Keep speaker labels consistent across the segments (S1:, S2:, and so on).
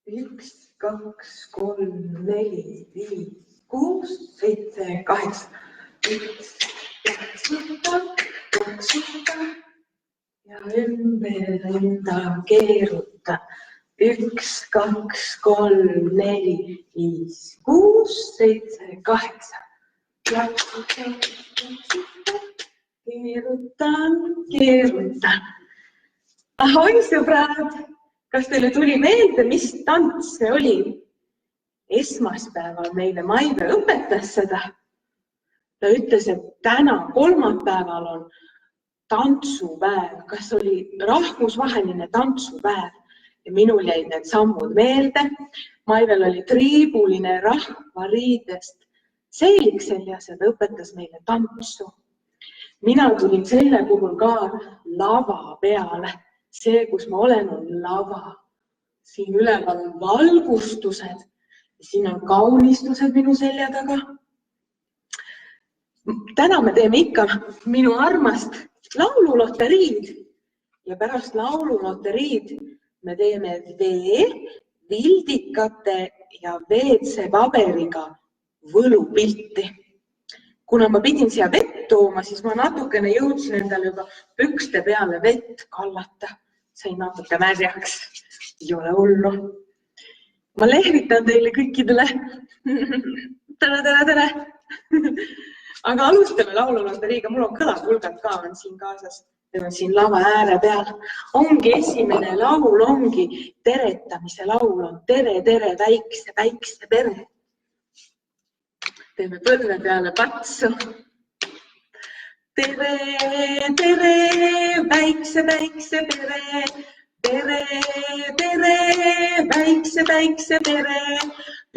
S1: 1, 2, 3, 4, 5, 6, 7, 8. Plaksuta ja ümber enda keeruta. 1, 2, 3, 4, 5, 6, 7, 8. Plaksuta, keerutan. Ahoi sõbrad, kas teile tuli meelde, mis tants see oli? Esmaspäeval meile Maive õpetas seda. Ta ütles, et täna kolmapäeval on tantsupäev. Kas oli rahvusvaheline tantsupäev? Ja minul jäid need sammud meelde. Maivel oli triibuline rahvariidest seelik seljas ja ta õpetas meile tantsu. Mina tulin selle puhul ka lava peale. See, kus ma olen, on lava. Siin üleval on valgustused. Siin on kaunistused minu selja taga. Täna me teeme ikka minu armast laululoteriid. Ja pärast laululoteriid me teeme vildikate ja WC-paberiga võlupilti. Kuna ma pidin siia vett tooma, siis ma natukene jõudsin endale juba pükste peale vett kallata. Sain natuke märjaks. Ei ole hullu. Ma lehvitan teile kõikidele. Tere! Aga alustame laululoteriiga. Mul on kõlapulgad ka on siin kaasas. Need on siin lava ääre peal. Ongi esimene laul, ongi teretamise laul on tere, väikse pere. Teeme põlve peale patsu. Tere, väikse pere. Tere, väikse pere.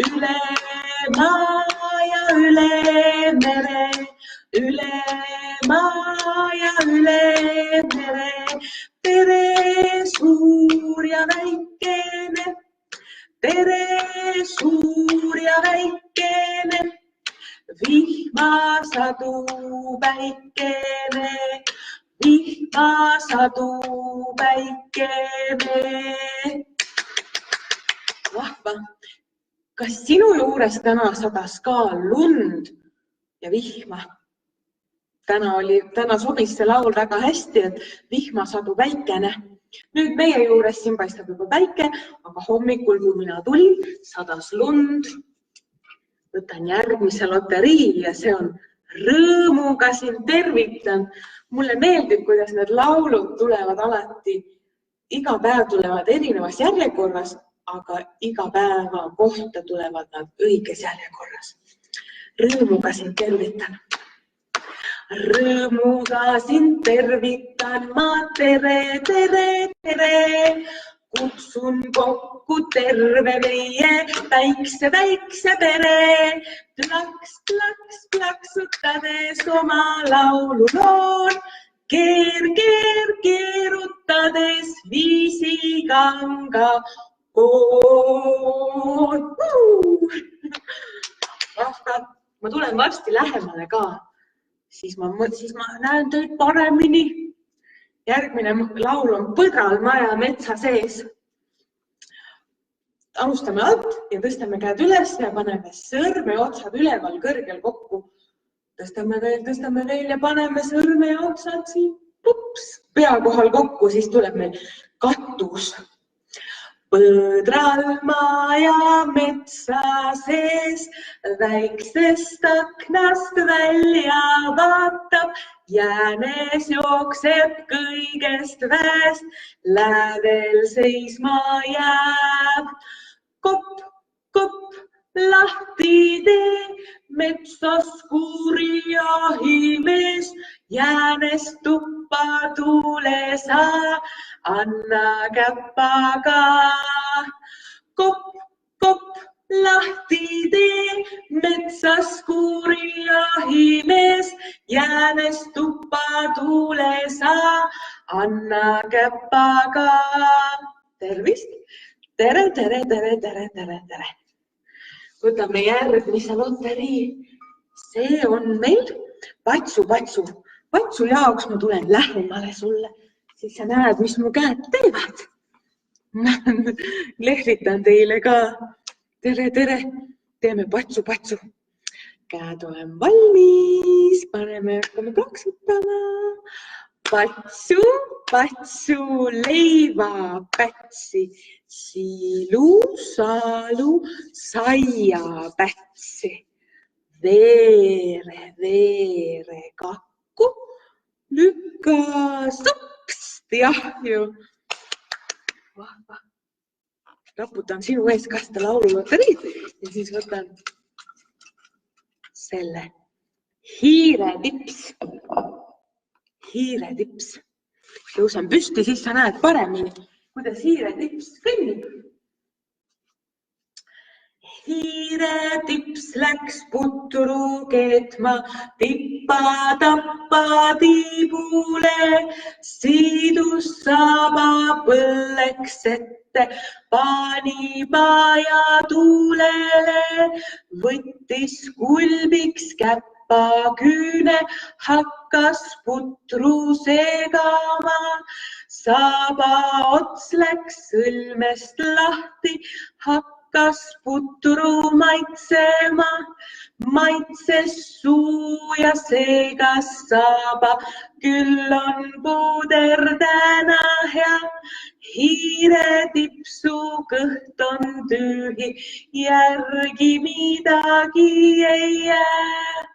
S1: Üle maa ja üle mere. Üle maa ja üle mere. Pere suur ja väikene. Pere suur ja väikene. Vihmasadu päikene. Vahva. Kas sinu juures täna sadas ka lund ja vihma? Täna sobis see laul väga hästi, et vihmasadu päikene. Nüüd meie juures siin paistab juba päike, aga hommikul, kui mina tulin, sadas lund. Võtan järgmise loterii ja see on rõõmuga siin tervitan. Mulle meeldib, kuidas need laulud tulevad alati. Iga päev tulevad erinevas järjekorras, aga iga päeva kohta tulevad nad õiges järjekorras. Rõõmuga siin tervitan. Rõõmuga siin tervitan ma tere. Kutsun kokku terve meie väikse pere. Plaksutades oma laululoon. Keerutades viisikanga koon. Ma tulen varsti lähemale ka. Siis ma näen teid paremini. Järgmine laul on Põdral maja metsa sees. Alustame alt ja tõstame käed üles ja paneme sõrme otsad üleval kõrgel kokku. Tõstame veel ja paneme sõrme otsad siin pea kohal kokku, siis tuleb meil katus. Põdral maja metsa sees, väiksest aknast välja vaatab, jäänes jookseb kõigest väest, lädel seisma jääb. Kopp, lahti tee, metsas kuuri jahimees, jäänes tuppa tuule saa, anna käppaga. Kopp, lahti tee, metsas kuuri jahimees, jäänes tuppa tuule saa, anna käppaga. Tervist! Tere! Võtame järgmise loterii. See on meil Patsu. Patsu jaoks ma tulen lähemale sulle, siis sa näed, mis mu käed teevad. Lehvitan teile ka. Tere, tere. Teeme patsu, patsu. Käed olen valmis. Paneme, hakkame plaksutama. Patsu, patsu, leivapätsi. Siilu, saalu, saiapätsi. Veere, veere, kakku. Lükka, supst, jahju. Raputan sinu ees kasta laululoteriid ja siis võtan selle hiiretips. Hiiretips. Tõusen püsti, siis sa näed paremini, kuidas hiiretips kõnnib. Hiiretips läks putru keetma, tippa-tappa tiibule, siidus saba põlleks ette, pani paja tuulele, võttis kulbiks käppa küüne, hakkas putru segama, saba ots läks sõlmest lahti, hakkas putru maitsema, maitses suu ja segas saba, küll on puuder täna hea, hiiretipsu kõht on tühi, järgi midagi ei jää.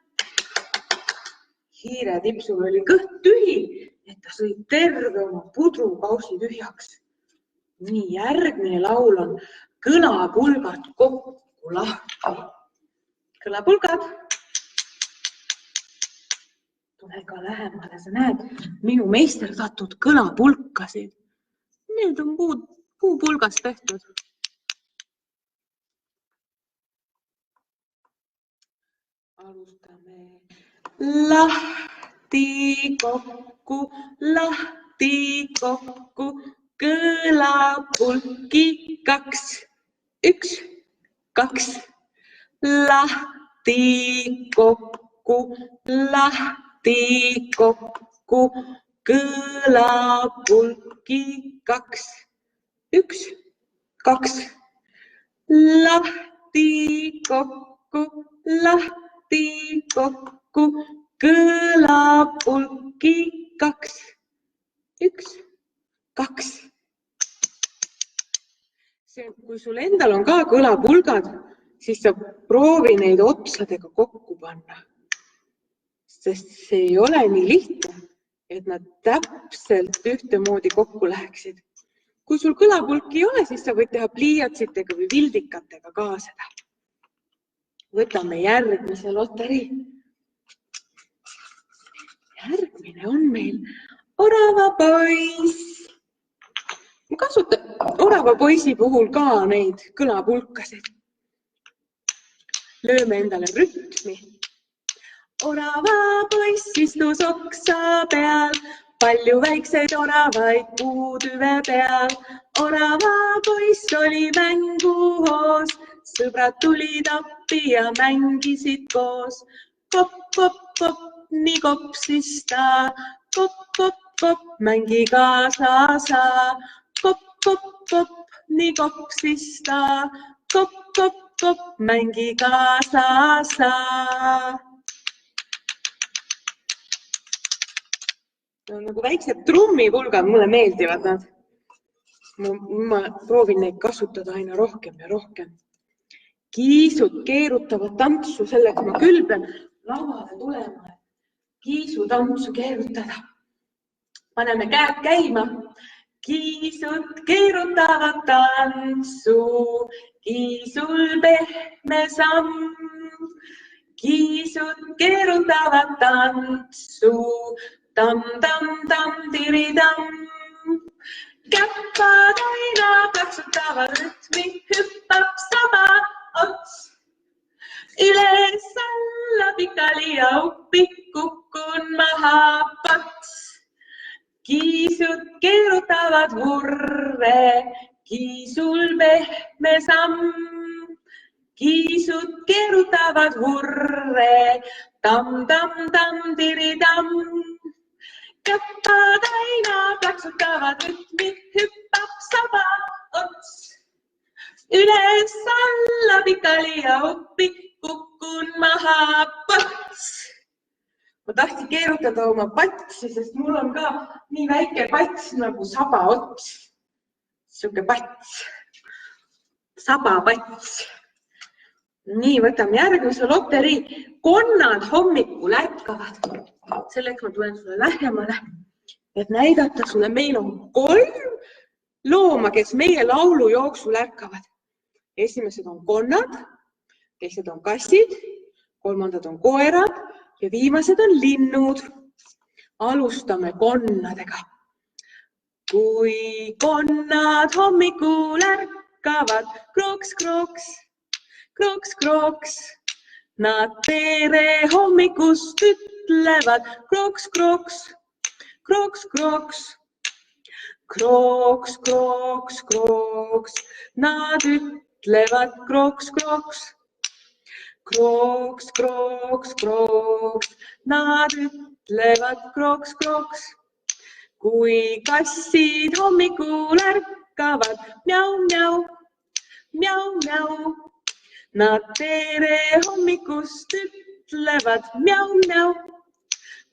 S1: Hiiretipsul oli kõht tühi, et ta sõi terve oma pudrukausi tühjaks. Nii, järgmine laul on Kõlapulgad kokku lahti. Kõlapulgad. Tule ka lähemale, sa näed minu meisterdatud kõlapulkasid. Need on puupulgast tehtud. Alustame. Lahti kokku, kõlapulki 2, 1, 2. Lahti kokku, kõlapulki 2, 1, 2. Lahti kokku, kõlapulki 2, 1, 2. Kui sul endal on ka kõlapulgad, siis sa proovi neid otsadega kokku panna. Sest see ei ole nii lihtne, et nad täpselt ühtemoodi kokku läheksid. Kui sul kõlapulki ei ole, siis sa võid teha pliiatsitega või vildikatega ka seda. Võtame järgmise loterii. Järgmine on meil Oravapoiss. Kasuta Oravapoisi puhul ka neid kõlapulkasid. Lööme endale rütmi. Oravapoiss istus oksa peal, palju väikseid oravaid puutüve peal. Oravapoiss oli mänguhoos, sõbrad tulid appi ja mängisid koos. Kopp, kopp, kopp, nii kopsis ta, kopp, kopp, kopp, mängi kaasa sa. Kopp, kopp, kopp, nii kopsis ta, kopp, kopp, kopp, mängi kaasa sa. Nagu väiksed trummipulgad, mulle meeldivad nad. Ma proovin neid kasutada aina rohkem ja rohkem. Kiisud keerutavad tantsu, selleks ma küll pean lauale tulema. Kiisu tantsu keerutada. Paneme käed käima. Kiisud keerutavad tantsu, kiisul pehme samm. Kiisud keerutavad tantsu, tam, tam, tam, tiri-tam. Käppad aina plaksutavad rütmi, hüppab saba ots. Üles alla pikali ja uppi kukkun maha pats. Kiisud keerutavad vurre, kiisul pehme samm. Kiisud keerutavad vurre, tam, tam, tam, tiri-tam. Käppad aina plaksutavad rütmi, hüppab saba ots. Üles alla pikali ja uppi kukkun maha pats. Ma tahtsin keerutada oma patsi, sest mul on ka nii väike pats nagu sabaots. Siuke pats. Sabapats. Nii, võtame järgmise loterii. Konnad hommikul ärkavad. Selleks ma tulen sulle lähemale, et näidata sulle. Meil on 3 looma, kes meie laulu jooksul ärkavad. Esimesed on konnad, teised on kassid, kolmandad on koerad ja viimased on linnud. Alustame konnadega. Kui konnad hommikul ärkavad, kroks, kroks, kroks, kroks. Nad tere hommikust ütlevad, kroks, kroks, kroks, kroks. Kroks, kroks, kroks. Nad ütlevad, kroks, kroks. Kroks, kroks, kroks. Nad ütlevad, kroks, kroks. Kui kassid hommikul ärkavad, mjau, mjau, mjau, mjau. Nad tere hommikust ütlevad, mjau, mjau,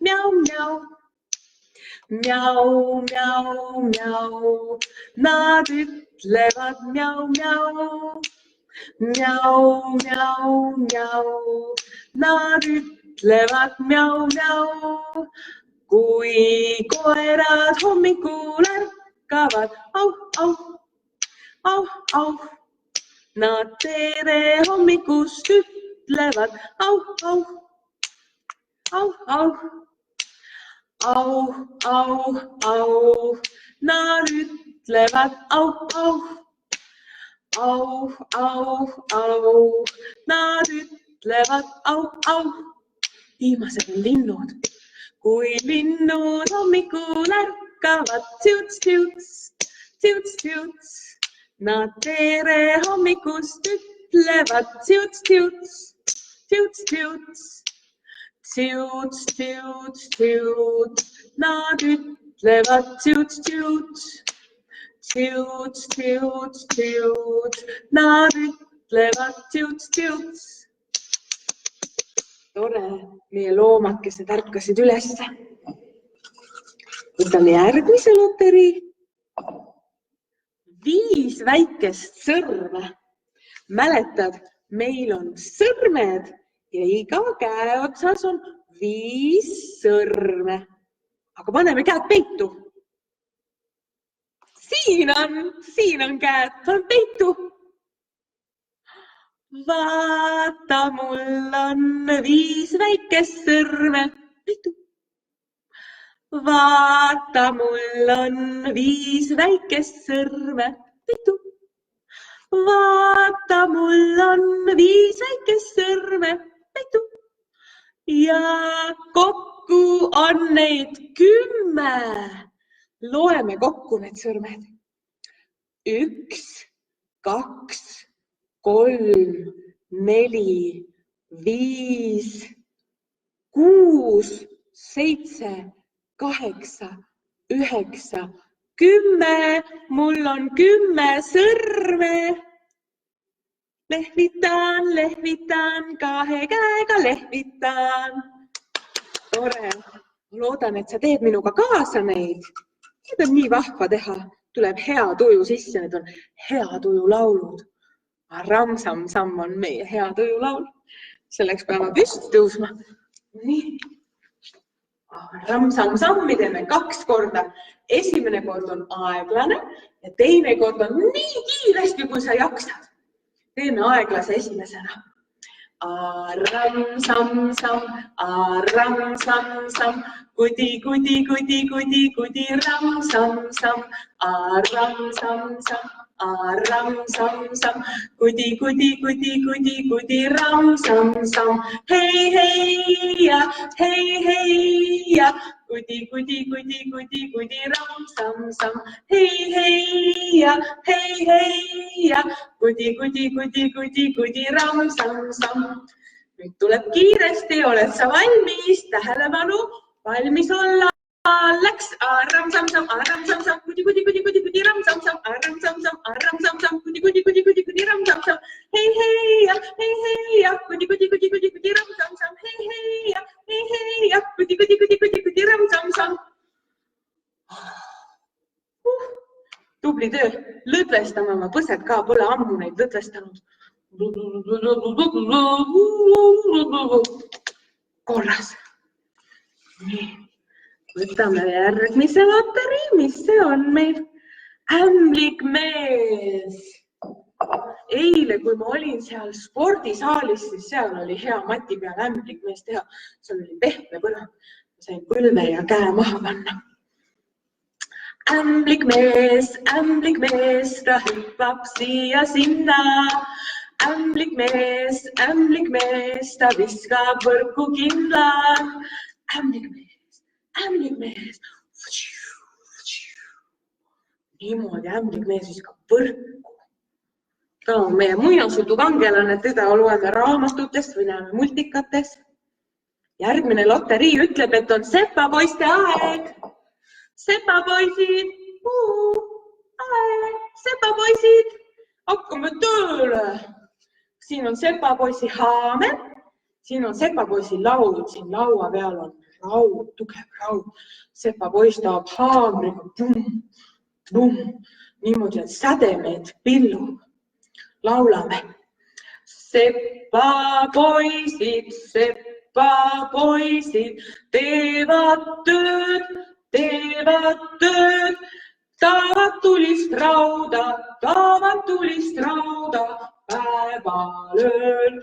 S1: mjau, mjau. Mjau, mjau, mjau. Nad ütlevad, mjau, mjau. Mjau, mjau, mjau. Nad ütlevad, mjau, mjau. Kui koerad hommikul ärkavad, au, au, au, au. Nad tere hommikust ütlevad, au, au, au, au. Au, au, au. Nad ütlevad, au, au. Au, au, au. Nad ütlevad, au, au. Viimased on linnud. Kui linnud hommikul ärkavad, tsiuts, tsiuts, tsiuts, tsiuts. Nad tere hommikust ütlevad, tsiuts, tsiuts, tsiuts, tsiuts. Tsiuts, tsiuts, tsiuts. Nad ütlevad, tsiuts, tsiuts. Tsiuts, tsiuts, tsiuts. Nad ütlevad, tsiuts, tsiuts. Tore, meie loomakesed ärkasid ülesse. Võtame järgmise loterii. 5 väikest sõrme. Mäletad, meil on sõrmed ja iga käe otsas on 5 sõrme. Aga paneme käed peitu. Siin on käed, on peitu. Vaata, mul on 5 väikest sõrme. Peitu. Vaata, mul on 5 väikest sõrme. Peitu. Vaata, mul on 5 väikest sõrme. Peitu. Ja kokku on neid 10. Loeme kokku need sõrmed. 1, 2, 3, 4, 5, 6, 7, 8, 9, 10. Mul on 10 sõrme. Lehvitan, lehvitan, 2 käega lehvitan. Tore. Loodan, et sa teed minuga kaasa neid. Need on nii vahva teha. Tuleb hea tuju sisse. Need on hea tuju laulud. Ramsam-samm on meie hea tuju laul. Selleks peame püsti tõusma. Nii. Ramsam-sammi teeme 2 korda. Esimene kord on aeglane ja teine kord on nii kiiresti, kui sa jaksad. Teeme aeglase esimesena. Ramsam-samm, ramsam-samm. Kudi, kudi, kudi, kudi, kudi, ramsam-samm. Ramsam-samm, ramsam-samm. Kudi, kudi, kudi, kudi, kudi, ramsam-samm. Hei, hei ja, hei, hei ja. Kudi, kudi, kudi, kudi, kudi, ramsam-samm. Hei, hei ja, hei, hei ja. Kudi, kudi, kudi, kudi, kudi, ramsam-samm. Nüüd tuleb kiiresti, oled sa valmis? Tähelepanu, valmis olla. läks arram-sam-sam, arram-sam-sam, kudi, ram-sam-sam, arram-sam-sam, arram-sam-sam, kudi, ram-sam-sam, hei, ja, kudi, ram-sam-sam, hei, ja, kudi, ram-sam-sam. Tubli töö, lõdvestame oma põsed ka, pole ammu neid lõdvestanud. Korras. Nii. Võtame järgmise loterii, mis see on meil? Ämblik mees. Eile, kui ma olin seal spordisaalis, siis seal oli hea mati peal ämblik mees teha. Seal oli pehme põrand. Ma sain põlve ja käe maha panna. Ämblik mees, ta hüppab siia sinna. Ämblik mees, ta viskab võrku kindlalt. Ämblik mees. Niimoodi ämblik mees viskab võrku. Ta on meie muinasjutu kangelane, teda loeme raamatutest või näeme multikates. Järgmine loterii ütleb, et on sepapoiste aeg. Sepapoisid, sepapoisid, hakkame tööle. Siin on sepapoisi haamer, siin on sepapoisi laud, siin laua peal on raud, tugev raud. Sepapois tahab haamriga, niimoodi, et sädemeid pillub. Laulame. Sepapoisid, teevad tööd, taavad tulist rauda, päevalöön.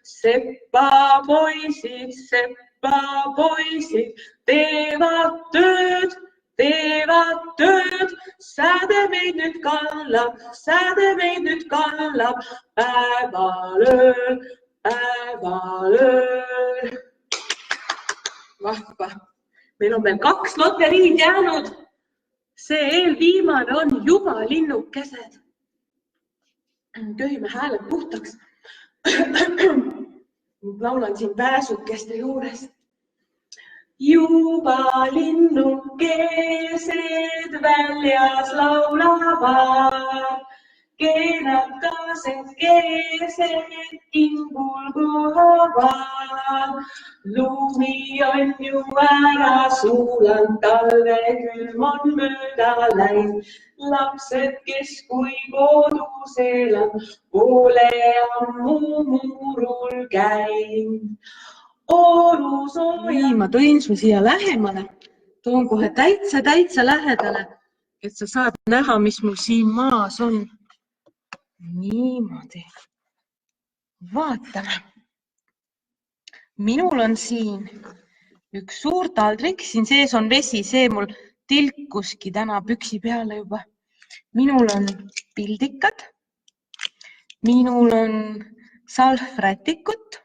S1: Sepapoisid, teevad tööd, sädemeid nüüd kallab, päevalöön. Vahva. Meil on veel 2 loteriid jäänud. See eelviimane on juba linnukesed. Köhime hääled puhtaks. Laulan siin pääsukeste juures. Juba linnukesed väljas laulavad. Keenakased keesed kingul kohavad. Lumi on ju ära suuland, talve külm on mööda läinud. Lapsed, kes kui kodus elab, pole ammu muurul käinud. Nii, ma tõin su siia lähemale. Toon kohe täitsa lähedale, et sa saad näha, mis mul siin maas on. Niimoodi. Vaatame. Minul on siin üks suur taldrik, siin sees on vesi, see mul tilkuski täna püksi peale juba. Minul on pildikad, minul on salvrätikut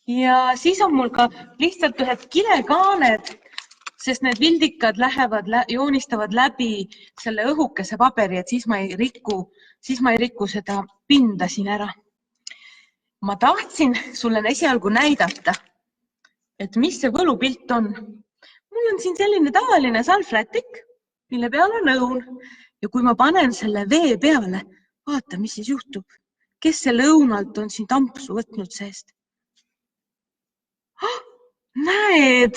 S1: ja siis on mul ka lihtsalt ühed kilekaaned, sest need pildikad joonistavad läbi selle õhukese paberi, et siis ma ei riku seda pinda siin ära. Ma tahtsin sulle esialgu näidata, et mis see võlupilt on. Mul on siin selline tavaline salvrätik, mille peal on õun. Ja kui ma panen selle vee peale, vaata, mis siis juhtub. Kes selle õunalt on siin tampsu võtnud seest? Näed,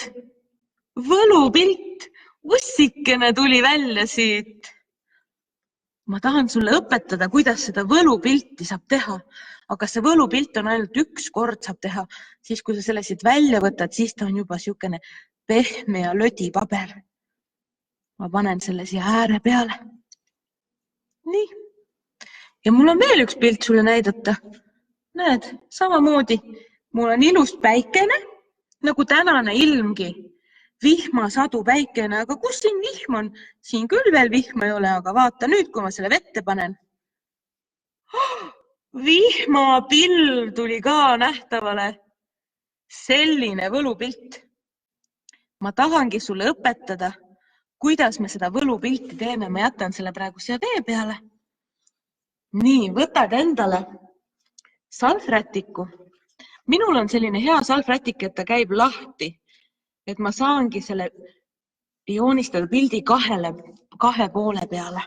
S1: võlupilt, ussikene tuli välja siit. Ma tahan sulle õpetada, kuidas seda võlupilti saab teha. Aga see võlupilt on ainult üks kord saab teha. Siis, kui sa selle siit välja võtad, siis ta on juba siukene pehme ja lödi paber. Ma panen selle siia ääre peale. Nii. Ja mul on veel üks pilt sulle näidata. Näed, samamoodi. Mul on ilus päikene, nagu tänane ilmgi. Vihmasadu päikene, aga kus siin vihm on? Siin küll veel vihma ei ole, aga vaata nüüd, kui ma selle vette panen. Vihmapill tuli ka nähtavale. Selline võlupilt. Ma tahangi sulle õpetada, kuidas me seda võlupilti teeme. Ma jätan selle praegu siia vee peale. Nii, võtad endale salvrätiku. Minul on selline hea salvrätik, et ta käib lahti. et ma saangi selle joonistada pildi kahe poole peale.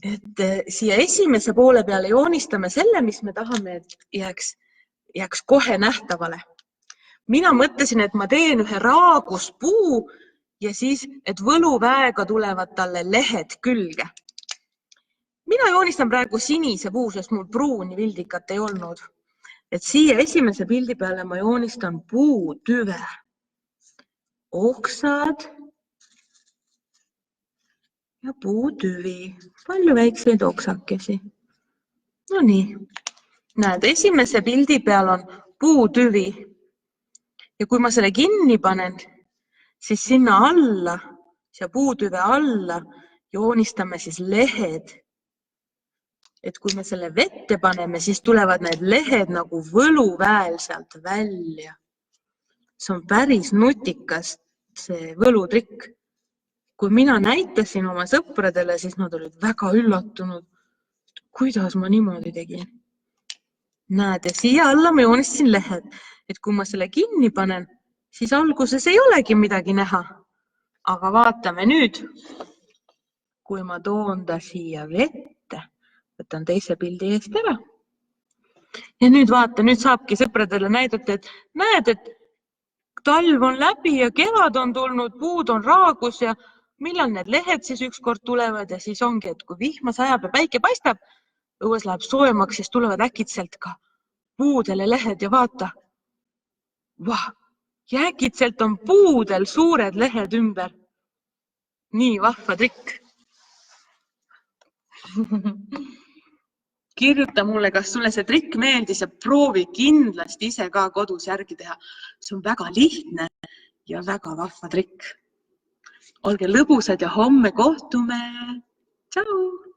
S1: Et siia esimese poole peale joonistame selle, mis me tahame, et jääks kohe nähtavale. Mina mõtlesin, et ma teen ühe raaguspuu ja siis, et võluväega tulevad talle lehed külge. Mina joonistan praegu sinise puu, sest mul pruuni vildikat ei olnud. Et siia esimese pildi peale ma joonistan puutüve. Oksad ja puutüvi. Palju väikseid oksakesi. No nii. Näed, esimese pildi peal on puutüvi. Ja kui ma selle kinni panen, siis sinna alla, siia puutüve alla joonistame siis lehed. Et kui me selle vette paneme, siis tulevad need lehed nagu võluväel sealt välja. See on päris nutikas see võlutrikk. Kui mina näitasin oma sõpradele, siis nad olid väga üllatunud. Kuidas ma niimoodi tegin? Näed, ja siia alla ma joonistasin lehed. Et kui ma selle kinni panen, siis alguses ei olegi midagi näha. Aga vaatame nüüd, kui ma toon ta siia vette, võtan teise pildi eest ära. Ja nüüd vaata, nüüd saabki sõpradele näidata, et näed, et talv on läbi ja kevad on tulnud, puud on raagus ja millal need lehed siis ükskord tulevad ja siis ongi, et kui vihma sajab ja päike paistab, õues läheb soojemaks, siis tulevad äkitselt ka puudele lehed ja vaata. Ja äkitselt on puudel suured lehed ümber. Nii vahva trikk. Kirjuta mulle, kas sulle see trikk meeldis ja proovi kindlasti ise ka kodus järgi teha. See on väga lihtne ja väga vahva trikk. Olge lõbusad ja homme kohtume. Tšau!